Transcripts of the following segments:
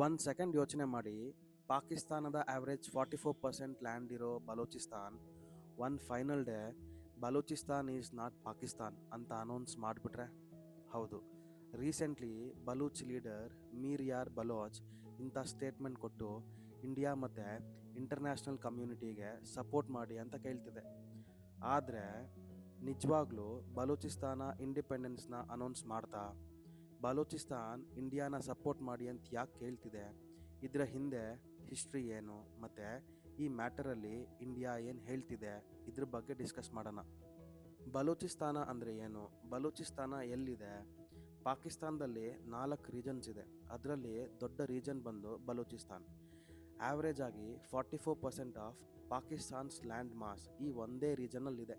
ಒಂದು ಸೆಕೆಂಡ್ ಯೋಚನೆ ಮಾಡಿ. ಪಾಕಿಸ್ತಾನದ ಆವ್ರೇಜ್ 44% ಲ್ಯಾಂಡ್ ಇರೋ ಬಲೂಚಿಸ್ತಾನ್ ಒಂದು final day Balochistan is not Pakistan ಅಂತ ಅನೌನ್ಸ್ ಮಾಡಿಬಿಟ್ರೆ. ಹೌದು, ರೀಸೆಂಟ್ಲಿ ಬಲೂಚ್ ಲೀಡರ್ ಮೀರ್ ಯಾರ್ ಬಲೋಚ್ ಇಂಥ ಸ್ಟೇಟ್ಮೆಂಟ್ ಕೊಟ್ಟು ಇಂಡಿಯಾ ಮತ್ತು ಇಂಟರ್ನ್ಯಾಷನಲ್ ಕಮ್ಯುನಿಟಿಗೆ ಸಪೋರ್ಟ್ ಮಾಡಿ ಅಂತ ಕೇಳ್ತಿದೆ. ಆದರೆ ನಿಜವಾಗ್ಲೂ ಬಲೂಚಿಸ್ತಾನ ಇಂಡಿಪೆಂಡೆನ್ಸ್ನ ಅನೌನ್ಸ್ ಮಾಡ್ತಾ ಬಲೂಚಿಸ್ತಾನ್ ಇಂಡಿಯಾನ ಸಪೋರ್ಟ್ ಮಾಡಿ ಅಂತ ಯಾಕೆ ಕೇಳ್ತಿದೆ? ಇದರ ಹಿಂದೆ ಹಿಸ್ಟ್ರಿ ಏನು ಮತ್ತು ಈ ಮ್ಯಾಟರಲ್ಲಿ ಇಂಡಿಯಾ ಏನು ಹೇಳ್ತಿದೆ, ಇದ್ರ ಬಗ್ಗೆ ಡಿಸ್ಕಸ್ ಮಾಡೋಣ. ಬಲೂಚಿಸ್ತಾನ ಅಂದರೆ ಏನು? ಬಲೂಚಿಸ್ತಾನ ಎಲ್ಲಿದೆ? ಪಾಕಿಸ್ತಾನದಲ್ಲಿ 4 ರೀಜನ್ಸ್ ಇದೆ. ಅದರಲ್ಲಿ ದೊಡ್ಡ ರೀಜನ್ ಬಂದು ಬಲೂಚಿಸ್ತಾನ್. ಆವ್ರೇಜ್ ಆಗಿ 44% ಆಫ್ ಪಾಕಿಸ್ತಾನ್ಸ್ ಲ್ಯಾಂಡ್ ಮಾಸ್ ಈ ಒಂದೇ ರೀಜನಲ್ಲಿದೆ.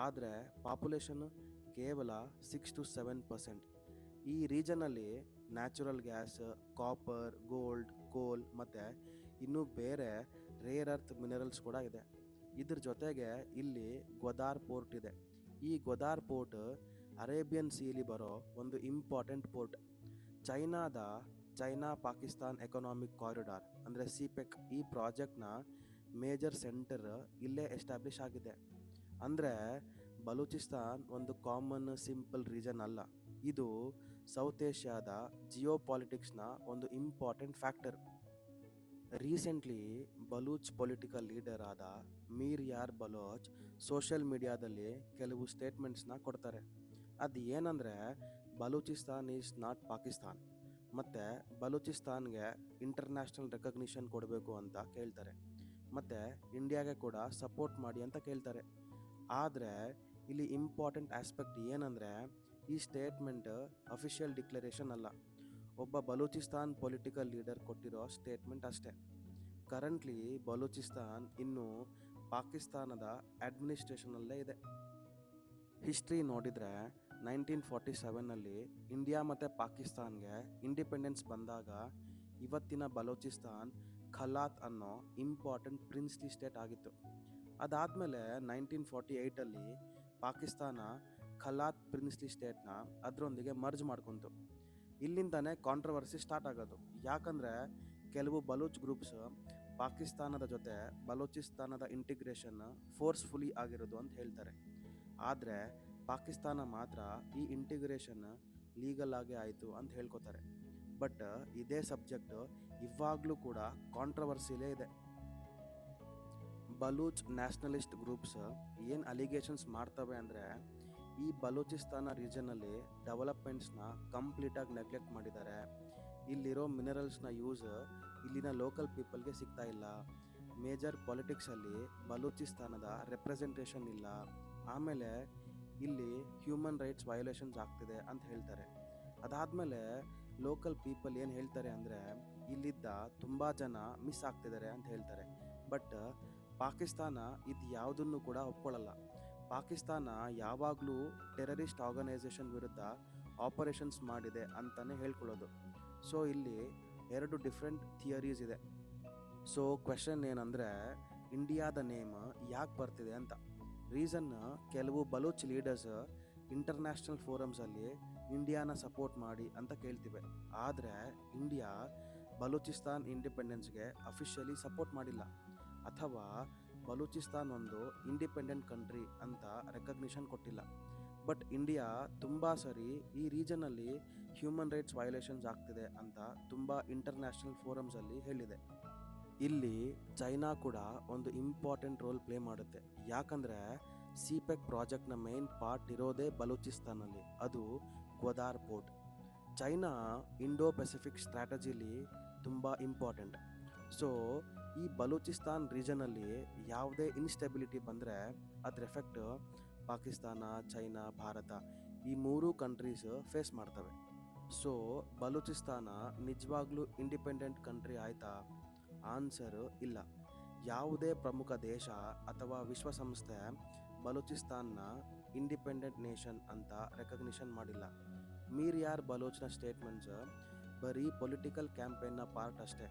ಆದರೆ ಪಾಪ್ಯುಲೇಷನ್ ಕೇವಲ 6-7%. ಈ ರೀಜನಲ್ಲಿ ನ್ಯಾಚುರಲ್ ಗ್ಯಾಸ್, ಕಾಪರ್, ಗೋಲ್ಡ್, ಕೋಲ್ ಮತ್ತು ಇನ್ನೂ ಬೇರೆ ರೇರ್ ಅರ್ತ್ ಮಿನರಲ್ಸ್ ಕೂಡ ಇದೆ. ಇದ್ರ ಜೊತೆಗೆ ಇಲ್ಲಿ ಗ್ವದಾರ್ ಪೋರ್ಟ್ ಇದೆ. ಈ ಗ್ವದಾರ್ ಪೋರ್ಟ್ ಅರೇಬಿಯನ್ ಸೀಲಿ ಬರೋ ಒಂದು important port. China Pakistan economic corridor ಅಂದರೆ ಸಿಪೆಕ್ ಈ ಪ್ರಾಜೆಕ್ಟ್ನ ಮೇಜರ್ ಸೆಂಟರ್ ಇಲ್ಲೇ ಎಸ್ಟಾಬ್ಲಿಷ್ ಆಗಿದೆ. ಅಂದರೆ ಬಲೂಚಿಸ್ತಾನ್ ಒಂದು ಕಾಮನ್ ಸಿಂಪಲ್ ರೀಜನ್ ಅಲ್ಲ, ಇದು ಸೌತ್ ಏಷ್ಯಾದ ಜಿಯೋಪಾಲಿಟಿಕ್ಸ್ನ ಒಂದು important factor. Recently Baloch political leader ಆದ ಮೀರ್ ಯಾರ್ ಬಲೋಚ್ ಸೋಷಿಯಲ್ ಮೀಡಿಯಾದಲ್ಲಿ ಕೆಲವು ಸ್ಟೇಟ್ಮೆಂಟ್ಸ್ನ ಕೊಡ್ತಾರೆ. ಅದು ಏನಂದರೆ ಬಲೂಚಿಸ್ತಾನ್ ಈಸ್ ನಾಟ್ ಪಾಕಿಸ್ತಾನ್ ಮತ್ತು ಬಲೂಚಿಸ್ತಾನ್ಗೆ ಇಂಟರ್ನ್ಯಾಷನಲ್ ರೆಕಗ್ನಿಷನ್ ಕೊಡಬೇಕು ಅಂತ ಕೇಳ್ತಾರೆ ಮತ್ತು ಇಂಡಿಯಾಗೆ ಕೂಡ ಸಪೋರ್ಟ್ ಮಾಡಿ ಅಂತ ಕೇಳ್ತಾರೆ. ಆದರೆ ಇಲ್ಲಿ ಇಂಪಾರ್ಟೆಂಟ್ ಆಸ್ಪೆಕ್ಟ್ ಏನಂದರೆ ಈ ಸ್ಟೇಟ್ಮೆಂಟ್ ಅಫಿಷಿಯಲ್ ಡಿಕ್ಲರೇಷನ್ ಅಲ್ಲ, ಒಬ್ಬ ಬಲೂಚಿಸ್ತಾನ್ ಪೊಲಿಟಿಕಲ್ ಲೀಡರ್ ಕೊಟ್ಟಿರೋ ಸ್ಟೇಟ್ಮೆಂಟ್ ಅಷ್ಟೇ. ಕರೆಂಟ್ಲಿ ಬಲೂಚಿಸ್ತಾನ್ ಇನ್ನೂ ಪಾಕಿಸ್ತಾನದ ಅಡ್ಮಿನಿಸ್ಟ್ರೇಷನಲ್ಲೇ ಇದೆ. ಹಿಸ್ಟ್ರಿ ನೋಡಿದರೆ 1947ನಲ್ಲಿ ಇಂಡಿಯಾ ಮತ್ತು ಪಾಕಿಸ್ತಾನ್ಗೆ ಇಂಡಿಪೆಂಡೆನ್ಸ್ ಬಂದಾಗ ಇವತ್ತಿನ ಬಲೂಚಿಸ್ತಾನ್ ಖಲಾತ್ ಅನ್ನೋ ಇಂಪಾರ್ಟೆಂಟ್ ಪ್ರಿನ್ಸ್ಲಿ ಸ್ಟೇಟ್ ಆಗಿತ್ತು. ಅದಾದಮೇಲೆ 1948ಅಲ್ಲಿ ಪಾಕಿಸ್ತಾನ ಖಲಾತ್ ಪ್ರಿನ್ಸ್ಲಿ ಸ್ಟೇಟ್ನ ಅದರೊಂದಿಗೆ ಮರ್ಜ್ ಮಾಡ್ಕೊತು. ಇಲ್ಲಿಂದನೇ ಕಾಂಟ್ರವರ್ಸಿ ಸ್ಟಾರ್ಟ್ ಆಗೋದು. ಯಾಕಂದರೆ ಕೆಲವು ಬಲೂಚ್ ಗ್ರೂಪ್ಸ್ ಪಾಕಿಸ್ತಾನದ ಜೊತೆ ಬಲೂಚಿಸ್ತಾನದ ಇಂಟಿಗ್ರೇಷನ್ ಫೋರ್ಸ್ಫುಲಿ ಆಗಿರೋದು ಅಂತ ಹೇಳ್ತಾರೆ. ಆದರೆ ಪಾಕಿಸ್ತಾನ ಮಾತ್ರ ಈ ಇಂಟಿಗ್ರೇಷನ್ ಲೀಗಲ್ ಆಗೇ ಆಯಿತು ಅಂತ ಹೇಳ್ಕೊತಾರೆ. ಬಟ್ ಇದೇ ಸಬ್ಜೆಕ್ಟ್ ಇವಾಗಲೂ ಕೂಡ ಕಾಂಟ್ರವರ್ಸಿಲೇ ಇದೆ. ಬಲೂಚ್ ನ್ಯಾಷನಲಿಸ್ಟ್ ಗ್ರೂಪ್ಸ್ ಏನು ಅಲಿಗೇಷನ್ಸ್ ಮಾಡ್ತವೆ ಅಂದರೆ ಈ ಬಲೂಚಿಸ್ತಾನ ರೀಜನಲ್ಲಿ ಡೆವಲಪ್ಮೆಂಟ್ಸ್ನ ಕಂಪ್ಲೀಟಾಗಿ ನೆಗ್ಲೆಕ್ಟ್ ಮಾಡಿದ್ದಾರೆ. ಇಲ್ಲಿರೋ ಮಿನರಲ್ಸ್ನ ಯೂಸ್ ಇಲ್ಲಿನ ಲೋಕಲ್ ಪೀಪಲ್ಗೆ ಸಿಗ್ತಾ ಇಲ್ಲ. ಮೇಜರ್ ಪಾಲಿಟಿಕ್ಸಲ್ಲಿ ಬಲೂಚಿಸ್ತಾನದ ರೆಪ್ರೆಸೆಂಟೇಷನ್ ಇಲ್ಲ. ಆಮೇಲೆ ಇಲ್ಲಿ ಹ್ಯೂಮನ್ ರೈಟ್ಸ್ ವಯೋಲೇಷನ್ಸ್ ಆಗ್ತಿದೆ ಅಂತ ಹೇಳ್ತಾರೆ. ಅದಾದಮೇಲೆ ಲೋಕಲ್ ಪೀಪಲ್ ಏನು ಹೇಳ್ತಾರೆ ಅಂದರೆ ಇಲ್ಲಿದ್ದ ತುಂಬ ಜನ ಮಿಸ್ ಆಗ್ತಿದ್ದಾರೆ ಅಂತ ಹೇಳ್ತಾರೆ. ಬಟ್ ಪಾಕಿಸ್ತಾನ ಇದು ಯಾವುದನ್ನು ಕೂಡ ಒಪ್ಕೊಳ್ಳಲ್ಲ. ಪಾಕಿಸ್ತಾನ ಯಾವಾಗಲೂ ಟೆರರಿಸ್ಟ್ ಆರ್ಗನೈಸೇಷನ್ ವಿರುದ್ಧ ಆಪರೇಷನ್ಸ್ ಮಾಡಿದೆ ಅಂತಲೇ ಹೇಳ್ಕೊಳ್ಳೋದು. ಸೊ ಇಲ್ಲಿ 2 ಡಿಫ್ರೆಂಟ್ ಥಿಯರೀಸ್ ಇದೆ. ಸೊ ಕ್ವೆಶನ್ ಏನಂದರೆ ಇಂಡಿಯಾದ ನೇಮ್ ಯಾಕೆ ಬರ್ತಿದೆ ಅಂತ. ರೀಸನ್, ಕೆಲವು ಬಲೂಚ್ ಲೀಡರ್ಸ್ ಇಂಟರ್ನ್ಯಾಷನಲ್ ಫೋರಮ್ಸಲ್ಲಿ ಇಂಡಿಯಾನ ಸಪೋರ್ಟ್ ಮಾಡಿ ಅಂತ ಕೇಳ್ತಿವೆ. ಆದರೆ ಇಂಡಿಯಾ ಬಲೂಚಿಸ್ತಾನ್ ಇಂಡಿಪೆಂಡೆನ್ಸ್ಗೆ ಅಫಿಷಿಯಲಿ ಸಪೋರ್ಟ್ ಮಾಡಿಲ್ಲ ಅಥವಾ ಬಲೂಚಿಸ್ತಾನ್ ಒಂದು ಇಂಡಿಪೆಂಡೆಂಟ್ ಕಂಟ್ರಿ ಅಂತ ರೆಕಗ್ನಿಷನ್ ಕೊಟ್ಟಿಲ್ಲ. ಬಟ್ ಇಂಡಿಯಾ ತುಂಬ ಸರಿ ಈ ರೀಜನಲ್ಲಿ ಹ್ಯೂಮನ್ ರೈಟ್ಸ್ ವಯೋಲೇಷನ್ಸ್ ಆಗ್ತಿದೆ ಅಂತ ತುಂಬ ಇಂಟರ್ನ್ಯಾಷನಲ್ ಫೋರಮ್ಸಲ್ಲಿ ಹೇಳಿದೆ. ಇಲ್ಲಿ ಚೈನಾ ಕೂಡ ಒಂದು ಇಂಪಾರ್ಟೆಂಟ್ ರೋಲ್ ಪ್ಲೇ ಮಾಡುತ್ತೆ. ಯಾಕಂದರೆ ಸಿಪೆಕ್ ಪ್ರಾಜೆಕ್ಟ್ನ ಮೇನ್ ಪಾರ್ಟ್ ಇರೋದೇ ಬಲೂಚಿಸ್ತಾನಲ್ಲಿ, ಅದು ಗ್ವದಾರ್ ಪೋರ್ಟ್. ಚೈನಾ ಇಂಡೋ ಪೆಸಿಫಿಕ್ ಸ್ಟ್ರಾಟಜಿಲಿ ತುಂಬ ಇಂಪಾರ್ಟೆಂಟ್. ಸೊ ಈ ಬಲೂಚಿಸ್ತಾನ್ ರೀಜನಲ್ಲಿ ಯಾವುದೇ ಇನ್ಸ್ಟೆಬಿಲಿಟಿ ಬಂದರೆ ಅದ್ರ ಎಫೆಕ್ಟ್ ಪಾಕಿಸ್ತಾನ, ಚೈನಾ, ಭಾರತ ಈ 3 ಕಂಟ್ರೀಸ್ ಫೇಸ್ ಮಾಡ್ತವೆ. ಸೊ ಬಲೂಚಿಸ್ತಾನ ನಿಜವಾಗ್ಲೂ ಇಂಡಿಪೆಂಡೆಂಟ್ ಕಂಟ್ರಿ ಆಯಿತಾ? ಆನ್ಸರ್ ಇಲ್ಲ. ಯಾವುದೇ ಪ್ರಮುಖ ದೇಶ ಅಥವಾ ವಿಶ್ವಸಂಸ್ಥೆ ಬಲೂಚಿಸ್ತಾನ್ನ ಇಂಡಿಪೆಂಡೆಂಟ್ ನೇಷನ್ ಅಂತ ರೆಕಗ್ನಿಷನ್ ಮಾಡಿಲ್ಲ. ಮೀರ್ ಯಾರ್ ಬಲೋಚ್ನ ಸ್ಟೇಟ್ಮೆಂಟ್ಸ್ ಬರೀ ಪೊಲಿಟಿಕಲ್ ಕ್ಯಾಂಪೇನ್ನ ಪಾರ್ಟ್ ಅಷ್ಟೇ,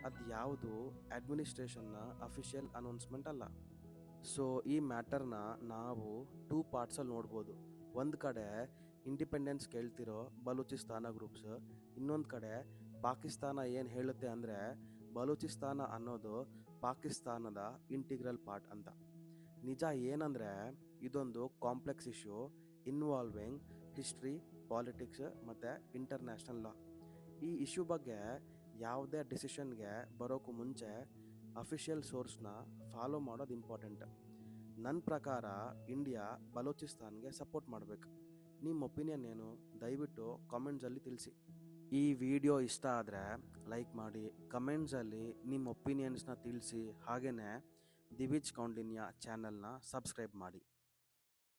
ಅದು ಯಾವುದು ಅಡ್ಮಿನಿಸ್ಟ್ರೇಷನ್ನ ಅಫಿಷಿಯಲ್ ಅನೌನ್ಸ್ಮೆಂಟ್ ಅಲ್ಲ. ಸೊ ಈ ಮ್ಯಾಟರ್ನ ನಾವು 2 ಪಾರ್ಟ್ಸಲ್ಲಿ ನೋಡ್ಬೋದು. ಒಂದು ಕಡೆ ಇಂಡಿಪೆಂಡೆನ್ಸ್ ಕೇಳ್ತಿರೋ ಬಲೂಚಿಸ್ತಾನ ಗ್ರೂಪ್ಸ್, ಇನ್ನೊಂದು ಕಡೆ ಪಾಕಿಸ್ತಾನ ಏನು ಹೇಳುತ್ತೆ ಅಂದರೆ ಬಲೂಚಿಸ್ತಾನ ಅನ್ನೋದು ಪಾಕಿಸ್ತಾನದ ಇಂಟಿಗ್ರಲ್ ಪಾರ್ಟ್ ಅಂತ. ನಿಜ ಏನಂದರೆ ಇದೊಂದು complex issue involving history, politics ಮತ್ತು ಇಂಟರ್ನ್ಯಾಷನಲ್ ಲಾ. ಈ ಇಶ್ಯೂ ಬಗ್ಗೆ ಯಾವುದೇ ಡಿಸಿಷನ್ಗೆ ಬರೋಕ್ಕೂ ಮುಂಚೆ ಅಫಿಷಿಯಲ್ ಸೋರ್ಸ್ನ ಫಾಲೋ ಮಾಡೋದು ಇಂಪಾರ್ಟೆಂಟ್. ನನ್ನ ಪ್ರಕಾರ ಇಂಡಿಯಾ ಬಲೂಚಿಸ್ತಾನ್ಗೆ ಸಪೋರ್ಟ್ ಮಾಡಬೇಕು. ನಿಮ್ಮ ಒಪಿನಿಯನ್ ಏನು? ದಯವಿಟ್ಟು ಕಾಮೆಂಟ್ಸಲ್ಲಿ ತಿಳಿಸಿ. ಈ ವಿಡಿಯೋ ಇಷ್ಟ ಆದರೆ ಲೈಕ್ ಮಾಡಿ, ಕಮೆಂಟ್ಸಲ್ಲಿ ನಿಮ್ಮ ಒಪಿನಿಯನ್ಸ್ನ ತಿಳಿಸಿ. ಹಾಗೆಯೇ ದಿವಿಜ್ ಕೌಂಡಿನ್ಯ ಚಾನಲ್ನ ಸಬ್ಸ್ಕ್ರೈಬ್ ಮಾಡಿ.